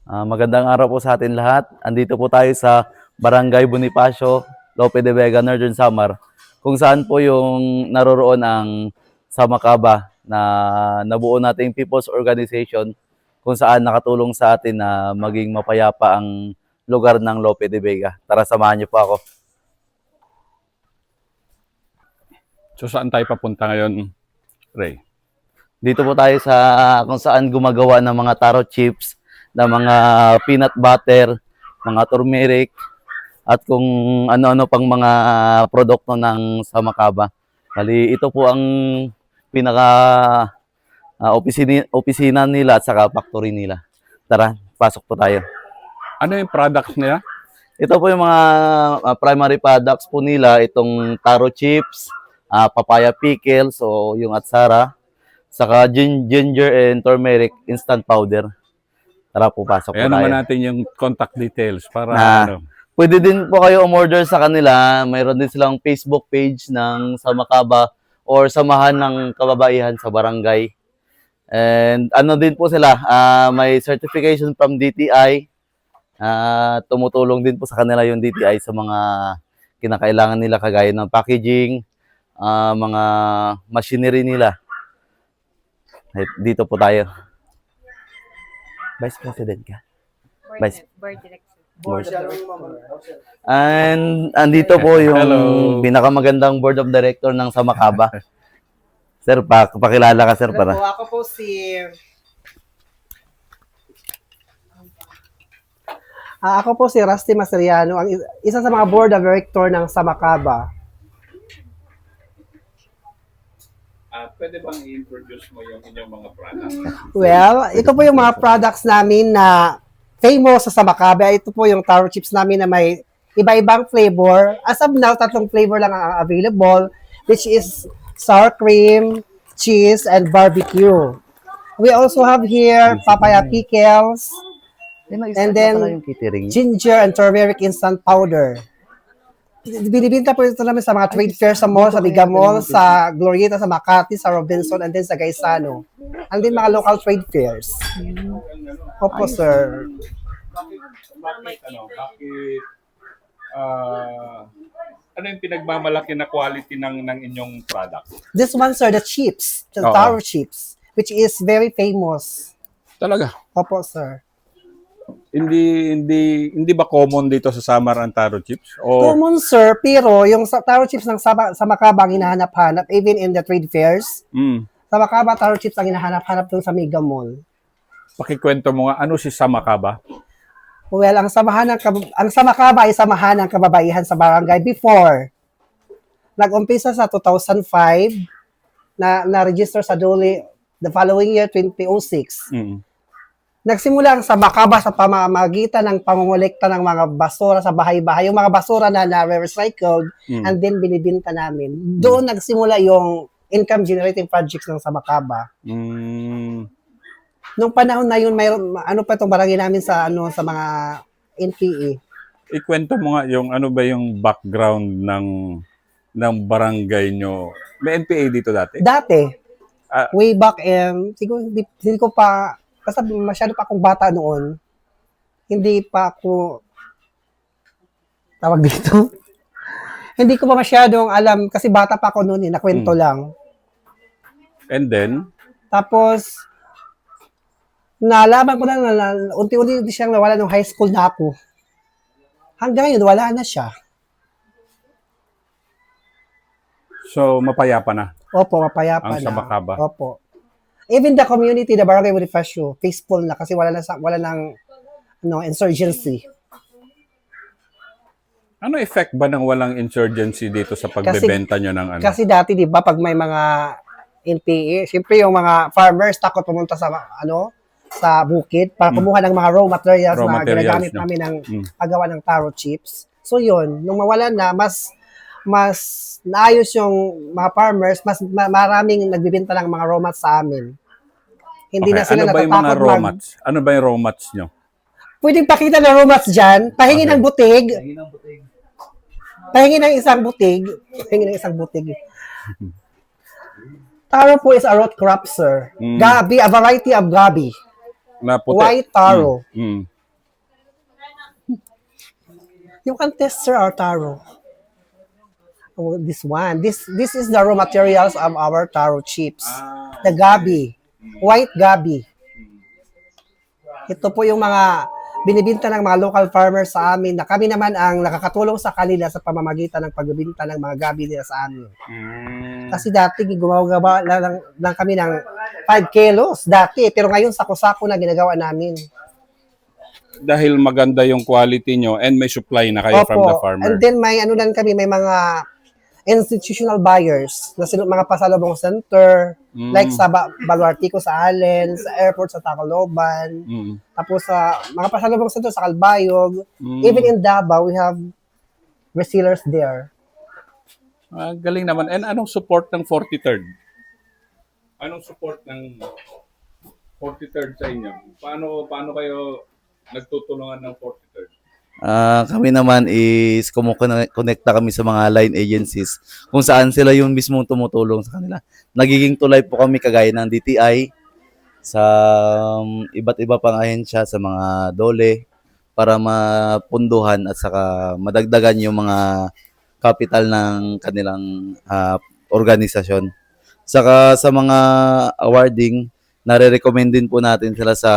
Magandang araw po sa atin lahat. Andito po tayo sa Barangay Bonifacio, Lope de Vega, Northern Samar, kung saan po yung naroroon ang Samakaba na nabuo nating People's Organization kung saan nakatulong sa atin na maging mapayapa ang lugar ng Lope de Vega. Tara, samahan niyo po ako. So saan tayo papunta ngayon, Ray? Dito po tayo sa kung saan gumagawa ng mga taro chips, ng mga peanut butter, mga turmeric, at kung ano-ano pang mga produkto ng Samakaba. Bali, ito po ang pinaka opisina nila at saka factory nila. Tara, pasok po tayo. Ano yung products nila? Ito po yung mga primary products po nila, itong taro chips, papaya pickles o yung atsara, saka ginger and turmeric instant powder. Tara po, pasok po Ayan tayo. naman natin yung contact details para Pwede din po kayo umorder sa kanila. Mayroon din silang Facebook page ng Samakaba or Samahan ng Kababaihan sa Barangay. And ano din po sila, may certification from DTI. Tumutulong din po sa kanila yung DTI sa mga kinakailangan nila kagaya ng packaging, mga machinery nila. Dito po tayo. Vice President ka? Board director. And andito po yung Hello. pinakamagandang board of director ng Samakaba. Sir, pakilala ka sir para. Ako po si Rusty Maseriano, ang isa sa mga board of director ng Samakaba. pwede bang i-introduce mo yung inyong mga products? Well, ito po yung mga products namin na famous sa Samakaba. Ito po yung taro chips namin na may iba-ibang flavor. As of now, 3 flavor lang ang available, which is sour cream, cheese, and barbecue. We also have here papaya pickles, and then ginger and turmeric instant powder. Binibinta po ito namin sa mga trade fair sa mall, sa Biga Mall, sa Glorieta, sa Makati, sa Robinson, and then sa Gaisano. And then mga local trade fairs. Opo, sir. Ano yung pinagmamalaki na quality ng inyong product? This one, sir, the chips, the Oo. taro chips, which is very famous. Talaga? Opo, sir. Hindi ba common dito sa Samar ang taro chips? O Common, sir, pero yung taro chips ng Samakaba ang hinahanap-hanap, even in the trade fairs. Samakaba taro chips ang hinahanap-hanap doon sa Mega Mall. pakikwento mo nga, ano si Samakaba? Well, ang Samakaba ay samahan ng kababaihan sa barangay before. Nag-umpisa sa 2005, na-register sa Dole the following year, 2006. Nagsimula ang Samakaba sa pamamagitan ng pangungulekta ng mga basura sa bahay-bahay, yung mga basura na na-recycled, and then binibinta namin. Doon nagsimula yung income generating projects ng Samakaba. Nung panahon na yun, mayroon ano pa itong barangay namin sa mga NPA. Ikwento mo nga yung ano ba yung background ng barangay nyo. May NPA dito dati? Dati, Ah. way back, siguro hindi ko pa, basta masyado pa akong bata noon, hindi pa ako, tawag dito, hindi ko pa masyadong alam, kasi bata pa ako noon, nakwento lang. And then, Tapos, nalaman ko na unti-unti siyang nawala nung high school na ako. Hanggang ngayon, wala na siya. so mapayapa na Opo, mapayapa ang na. Samakaba. Opo. Even the community, the Barangay Bonifacio, peaceful na kasi wala nang insurgency. Ano effect ba ng walang insurgency dito sa pagbebenta nyo ng ano? Kasi dati, di ba, pag may mga NPA, siyempre yung mga farmers takot pumunta sa bukid para kumuha ng mga raw materials Raw na materials ginagamit nyo. namin ng paggawa ng taro chips. So yun, nung mawala na, mas naayos yung mga farmers, mas maraming nagbibenta ng mga raw mats sa amin. Hindi na sila ano ba yung mga natatakot raw mats? Ano ba yung raw mats nyo? Pwedeng pakita ng raw mats dyan, pahingi ng butig. Pahingi ng isang butig. Taro po is a root crop, sir. Gabi, a variety of gabi. Na puti? White taro. You can test, sir, our taro. Oh, this one. This is the raw materials of our taro chips. The gabi. White gabi. Ito po yung mga binibinta ng mga local farmers sa amin na kami naman ang nakakatulong sa kanila sa pamamagitan ng pagbibinta ng mga gabi nila sa amin. Kasi dati gumawa lang kami ng 5 kilos dati, pero ngayon sako-sako na ginagawa namin. Dahil maganda yung quality nyo and may supply na kayo from the farmer. And then may ano lang kami, may mga institutional buyers na mga pasalubong center, like sa Baluartico sa Allen, sa airport sa Tacloban, tapos sa mga pasalubong center sa Calbayog, even in Davao, we have resellers there. Galing naman. And anong support ng 43rd? Anong support ng 43rd sa inyo? Paano kayo nagtutulungan ng 43rd? Kami naman is kumukonekta kami sa mga line agencies kung saan sila yung mismong tumutulong sa kanila. Nagiging tulay po kami kagaya ng DTI sa iba't iba pang ahensya sa mga dole para mapunduhan at saka madagdagan yung mga capital ng kanilang organisasyon. Saka sa mga awarding, nare-recommend din po natin sila sa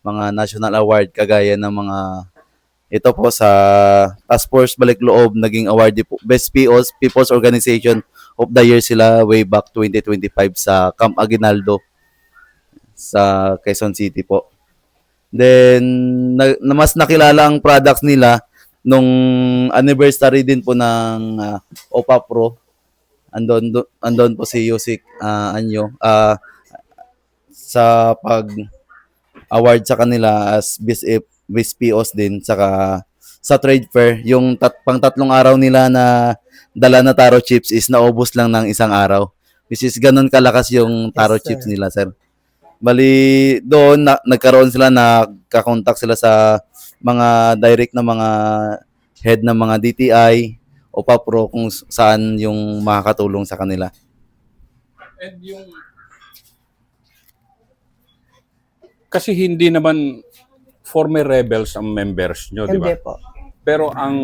mga national award kagaya ng mga ito po sa Task Force Balikloob, naging awardee po. Best People's Organization of the Year sila way back 2025 sa Camp Aguinaldo sa Quezon City po. Then, mas nakilala ang products nila nung anniversary din po ng OPA Pro. Andon po si Yusik Anyo sa pag-award sa kanila as Best POs din, saka sa trade fair, yung pang-3 araw nila na dala na taro chips is naubos lang ng 1 araw. Which is ganun kalakas yung taro chips nila, sir. Bali, doon nagkaroon sila, nagka-contact sila sa mga direct na mga head ng mga DTI o PAPRO kung saan yung makakatulong sa kanila. And yung kasi hindi naman former rebels ang members nyo, di ba? Hindi po. Pero ang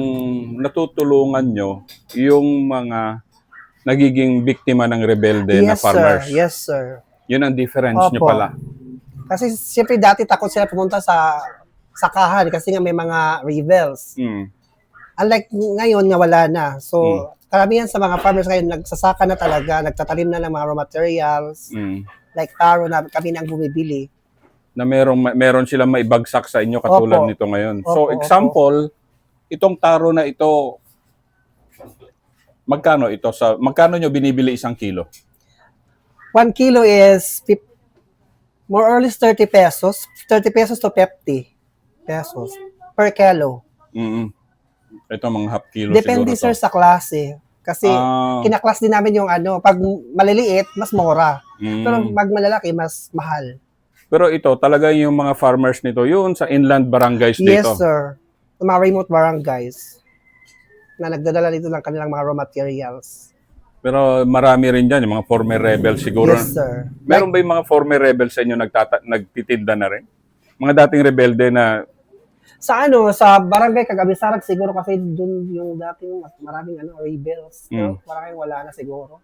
natutulungan nyo, yung mga nagiging biktima ng rebelde na farmers. Sir. Yes, sir. Yun ang difference nyo pala. Kasi siyempre dati takot sila pumunta sa sakahan kasi nga may mga rebels. Unlike ngayon nga wala na. So, karamihan sa mga farmers ngayon nagsasaka na talaga, nagtatanim na ng mga raw materials, like taro na kami nang bumibili. Na meron silang maibagsak sa inyo katulad nito ngayon. So, example, itong taro na ito, magkano nyo binibili 1 kilo? 1 kilo is more or less 30 pesos. 30 pesos to 50 pesos per kilo. Ito mga half kilo Depende, siguro sir, sa klase. Kasi kinaklas din namin yung pag maliliit, mas mura. Pero pag malalaki, mas mahal. Pero ito, talaga yung mga farmers nito, yun sa inland barangays dito. Yes, sir. Sa mga remote barangays na nagdadala dito ng kanilang mga raw materials. Pero marami rin dyan, yung mga former rebels siguro. Yes, sir. Meron ba yung mga former rebels sa inyo nagtitinda na rin? Mga dating rebelde na... Sa barangay Cagabisarag siguro kasi doon yung dating maraming rebels. Pero maraming wala na siguro.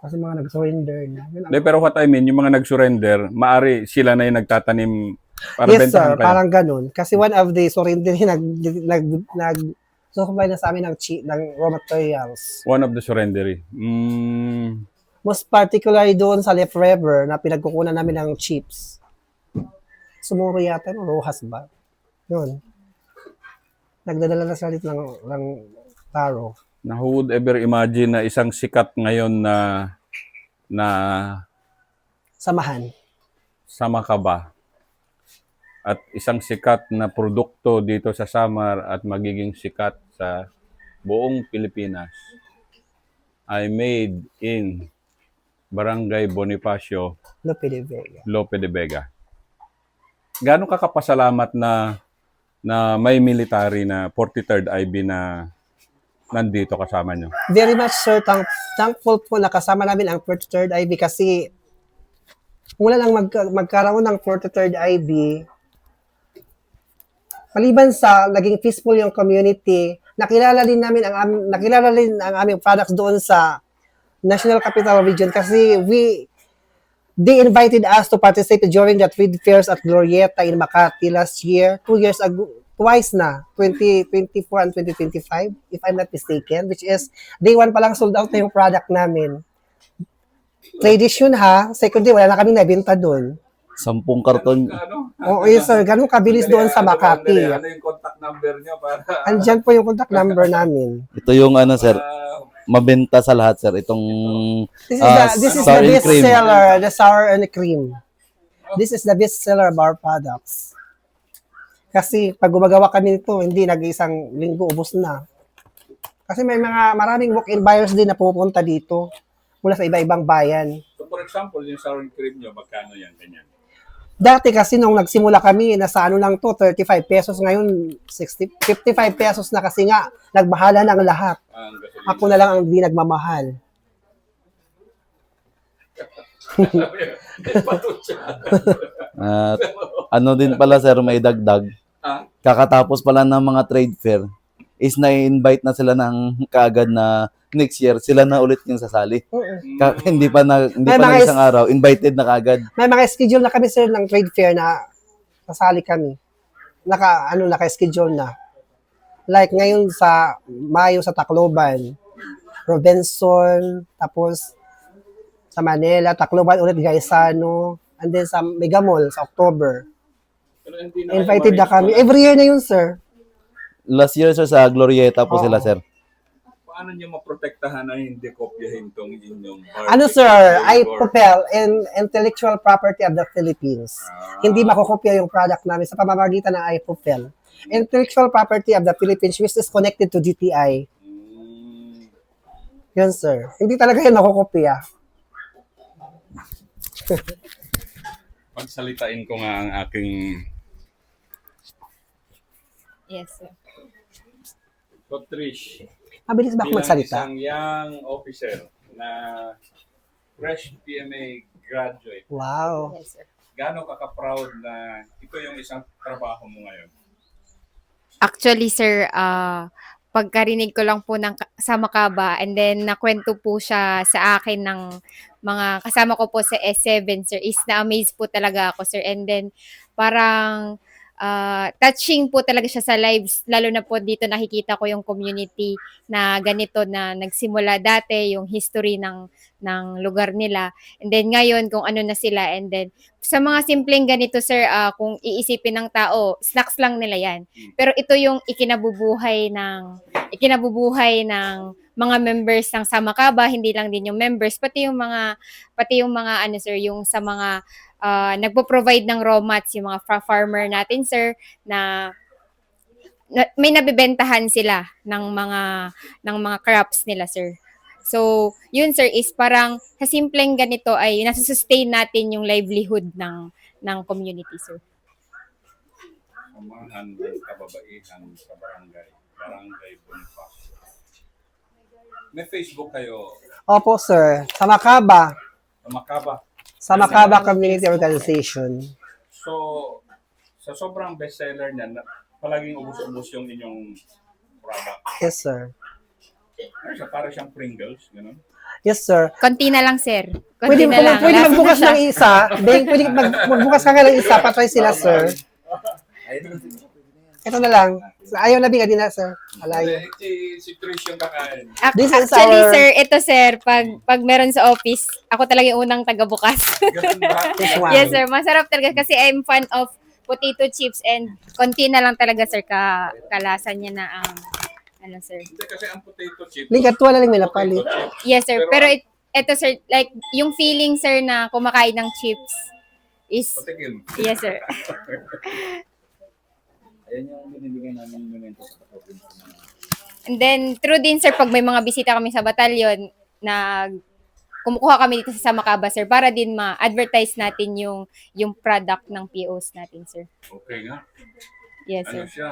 Kasi mga nag-surrender na. Pero what I mean, yung mga nag-surrender, maari sila na yung nagtatanim para yes, bentahan sir, kayo. parang ganun. Kasi one of the surrender nag-supply na sa amin ng raw materials. One of the surrendery. Most particularly doon sa Left River na pinagkukunan namin ng chips. Sumuro yata, Rojas ba? Yun. Nagdadala na sila dito ng taro. Na who would ever imagine na isang sikat ngayon na samahan sa Makaba at isang sikat na produkto dito sa Samar at magiging sikat sa buong Pilipinas ay made in Barangay Bonifacio, Lope de Vega. Gaano ka kapasalamat na may military na 43rd IB na nandito kasama nyo? Very much, sir. Thankful po na kasama namin ang 43rd IB kasi mula lang magkaroon ng 43rd IB, maliban sa naging peaceful yung community, nakilala din ang aming products doon sa National Capital Region kasi they invited us to participate during the trade fairs at Glorieta in Makati last year, 2 years ago, twice na, 2024 and 2025, if I'm not mistaken, which is day 1 pa lang sold out na yung product namin. Tradition ha, second day, wala na kaming nabenta doon. 10 karton. Ano? Oo, yes sir, ganun kabilis doon sa Makati. Ano yung contact number niyo para Andyan po yung contact number namin. Ito yung ano, sir, mabenta sa lahat, sir. Itong This is sour the and best cream. seller, the sour and cream. This is the best seller of our products. Kasi pag gumagawa kami nito, hindi nag-isang linggo, ubos na. Kasi maraming walk-in buyers din na pupunta dito mula sa iba-ibang bayan. So for example, yung sour and cream niyo, magkano yan? Ganyan. Dati kasi nung nagsimula kami, nasa ano lang to, 35 pesos. Ngayon, 55 pesos na kasi nga, nagbahala ng lahat. Ang gasolina. Ako na lang ang di nagmamahal. At ano din pala, sir, may dagdag. Ah? Kakatapos pala ng mga trade fair, is na-invite na sila ng kaagad na next year, sila na ulit yung sasali. Hindi pa May mga isang araw, invited na kaagad. May mga schedule na kami sir ng trade fair na kasali kami. Naka-schedule na. Like ngayon sa Mayo sa Tacloban, Robinson, tapos sa Manila, Tacloban ulit Gaisano, and then sa Megamall sa October. Pero hindi na Invited kayo na kami. ma-reach Every year na yun sir. Last year, sir, sa Glorieta po Oo. sila, sir. Paano niyo maprotektahan na hindi kopyahin tong inyong Ano barbecue sir, I flavor? propel in intellectual property of the Philippines. Hindi makokopya yung product namin sa pamamagitan ng iPropel. Intellectual property of the Philippines which is connected to DTI. Mm. Yun sir. Hindi talaga yun nakokopya. Pagsalitain ko nga ang aking Yes, sir. so, Trish. Mabilis ba ako Bilang magsalita? isang young officer na fresh PMA graduate, Wow. Yes, sir. gaano ka-proud na ito yung isang trabaho mo ngayon? Actually, sir, pagkarinig ko lang po sa Makaba and then nakwento po siya sa akin ng mga kasama ko po sa S7, sir, is na-amaze po talaga ako, sir. And then, parang touching po talaga siya sa lives, lalo na po dito nakikita ko yung community na ganito na nagsimula dati, yung history ng lugar nila. And then ngayon, kung ano na sila. And then, sa mga simpleng ganito, sir, kung iisipin ng tao, snacks lang nila yan. Pero ito yung ikinabubuhay ng mga members ng Samakaba, hindi lang din yung members, pati yung mga ano sir, yung sa mga nagpo-provide ng raw mats, yung mga farmer natin sir, na may nabibentahan sila ng mga crops nila sir. So, yun sir is parang sa simpleng ganito ay nasusustain natin yung livelihood ng community sir. Samahan ng kababaihan sa Barangay Bonifacio. May Facebook kayo, Opo sir. Sa Makaba. sa Makaba. Sa Makaba Community Organization. So, sa sobrang bestseller niya, palaging ubus-ubus yung inyong product. Yes sir. Ano siya, para siyang Pringles, gano'n? Yes sir. Konti na lang sir. Pwede, Konti na lang. pwede Lasa na magbukas siya. ng isa. Pwede magbukas ka nga ng isa. Patry sila sir. Ito na lang. Ayaw na bigat din na sir. Alay. Si Trish yung kakain. This is Actually, our- sir, ito sir, pag meron sa office, ako talaga yung unang taga-bukas. Ganun ba? This one. Yes, sir. Masarap talaga kasi I'm fan of potato chips and konti na lang talaga, sir, kalasa niya na ang, ano, sir. Hindi kasi ang potato chip. Ligat wala lang may napalit. Potato chip. Yes, sir. Pero ito, sir, like, yung feeling, sir, na kumakain ng chips is, Patikim. yes, sir. Ayan yung binibigay namin momento sa kapatid. And then, true din, sir, pag may mga bisita kami sa batalyon, na kumukuha kami dito sa Makaba, sir, para din ma-advertise natin yung product ng POs natin, sir. Okay nga. Yes, Ano sir. siya?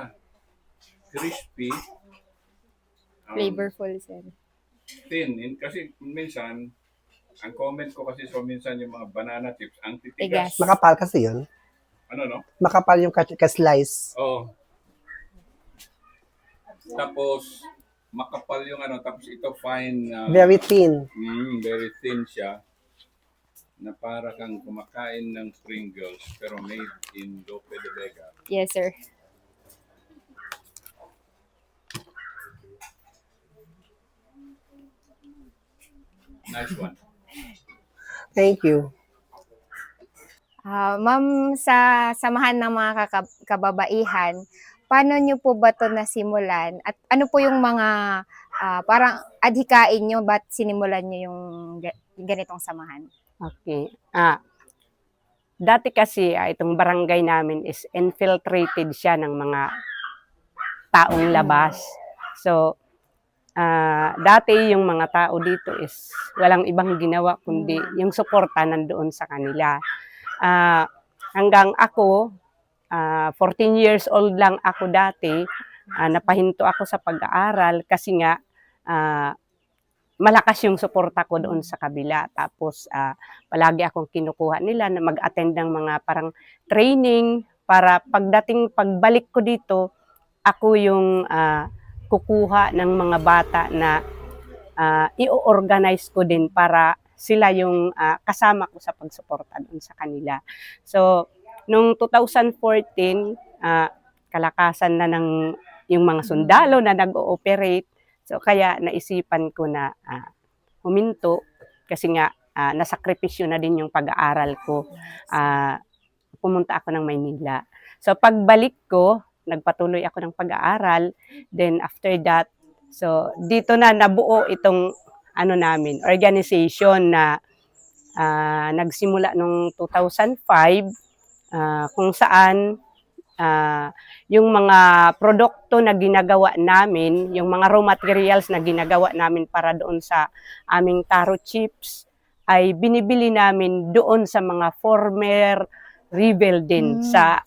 Crispy. Flavorful, sir. Thin. Kasi minsan, ang comment ko kasi so minsan yung mga banana chips, ang Tigas. titigas. Makapal kasi yun. Ano no? Makapal yung ka-slice. Oo. Tapos, makapal yung ano, tapos ito fine, Very thin. very thin siya, na para kang kumakain ng Pringles, pero made in Lope de Vega. Yes, sir. Nice one. Thank you. Ma'am, sa samahan ng mga kababaihan, paano nyo po ba ito nasimulan? At ano po yung mga parang adhikain nyo, ba't sinimulan nyo yung ganitong samahan? Okay. Dati kasi itong barangay namin is infiltrated siya ng mga taong labas. So, dati yung mga tao dito is walang ibang ginawa kundi yung suporta nandoon sa kanila. Hanggang ako, 14 years old lang ako dati, napahinto ako sa pag-aaral kasi nga malakas yung suporta ko doon sa kabila. Tapos palagi akong kinukuha nila na mag-attend ng mga parang training para pagbalik ko dito, ako yung kukuha ng mga bata na i-organize ko din para sila yung kasama ko sa pagsuporta doon sa kanila. So, nung 2014, kalakasan na ng yung mga sundalo na nag-ooperate. So, kaya naisipan ko na huminto kasi nga nasakripisyo na din yung pag-aaral ko. Pumunta ako ng Maynila. So, pagbalik ko, nagpatuloy ako ng pag-aaral. Then, after that, so, dito na nabuo itong organization na nagsimula nung 2005 kung saan yung mga produkto na ginagawa namin, yung mga raw materials na ginagawa namin para doon sa aming taro chips ay binibili namin doon sa mga former rebel din sa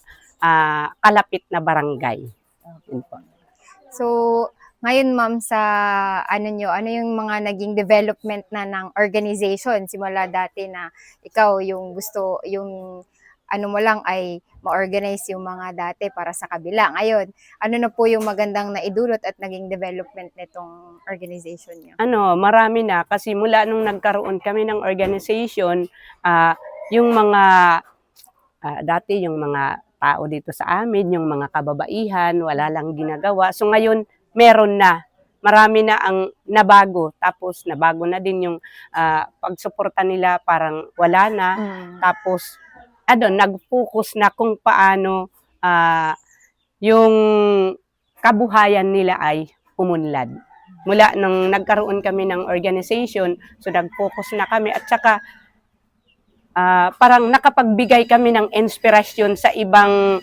kalapit na barangay. So, ngayon ma'am, sa ano yung mga naging development na ng organization simula dati na ikaw yung gusto, yung ano mo lang ay ma-organize yung mga dati para sa kabila. Ngayon, ano na po yung magandang naidulot at naging development nitong organization niyo? Marami na kasi mula nung nagkaroon kami ng organization, yung mga dati yung mga tao dito sa amin, yung mga kababaihan, wala lang ginagawa. So ngayon, meron na. Marami na ang nabago. Tapos nabago na din yung pagsuporta nila, parang wala na. Tapos nag-focus na kung paano yung kabuhayan nila ay umunlad. Mula nung nagkaroon kami ng organization, so nag-focus na kami at saka parang nakapagbigay kami ng inspirasyon sa ibang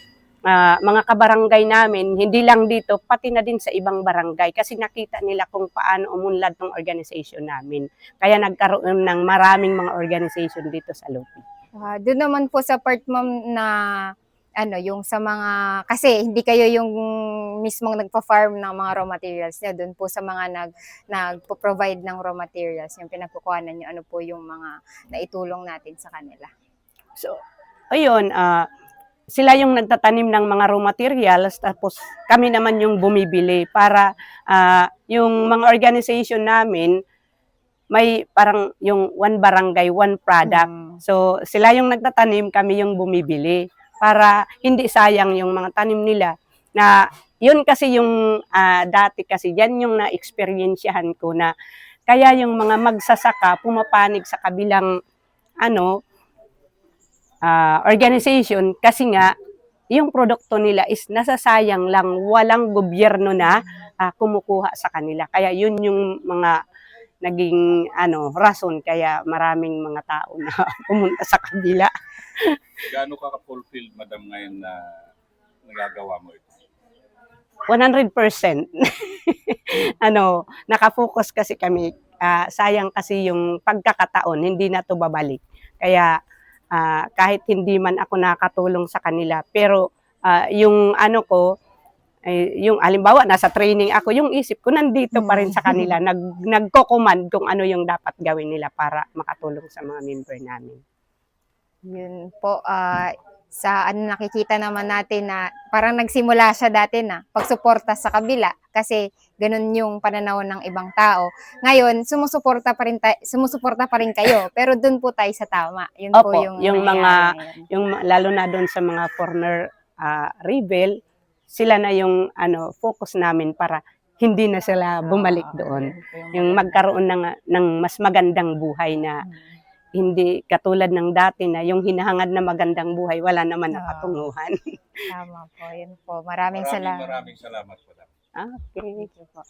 mga kabarangay namin, hindi lang dito, pati na din sa ibang barangay kasi nakita nila kung paano umunlad ng organization namin. Kaya nagkaroon ng maraming mga organization dito sa Lopi. Doon naman po sa part ma'am na yung sa mga, kasi hindi kayo yung mismong nagpa-farm ng mga raw materials niya, doon po sa mga nagpo-provide ng raw materials, yung pinagkukuhanan niyo, ano po yung mga naitulong natin sa kanila? So, ayun, sila yung nagtatanim ng mga raw materials, tapos kami naman yung bumibili para yung mga organization namin, may parang yung one barangay, one product. So, sila yung nagtatanim, kami yung bumibili para hindi sayang yung mga tanim nila. Na yun kasi yung dati kasi, yan yung na-experiensyahan ko na kaya yung mga magsasaka pumapanig sa kabilang organization kasi nga yung produkto nila is nasasayang lang, walang gobyerno na kumukuha sa kanila. Kaya yun yung mga naging rason kaya maraming mga tao na pumunta sa kabila. Gaano ka-fulfilled, madam, ngayon na nagagawa mo ito? 100%. Nakafocus kasi kami. Sayang kasi yung pagkakataon, hindi na to babalik. Kaya kahit hindi man ako nakatulong sa kanila, pero yung yung halimbawa nasa training ako, yung isip ko nandito pa rin sa kanila, nagko-command kung ano yung dapat gawin nila para makatulong sa mga member namin. Yun po, sa nakikita naman natin na parang nagsimula siya dati na pagsuporta sa kabila kasi ganun yung pananaw ng ibang tao. Ngayon, sumusuporta pa rin kayo, pero dun po tayo sa tama. Yun po Opo, nangyayari yung mga- ngayon. Yung lalo na doon sa mga foreigner rebel, sila na yung focus namin para hindi na sila bumalik doon. Yung magkaroon ng mas magandang buhay na hindi katulad ng dati na yung hinahangad na magandang buhay, wala naman na katunguhan. Tama po, yun po. Maraming salamat. Maraming salamat po. Okay. Thank you po.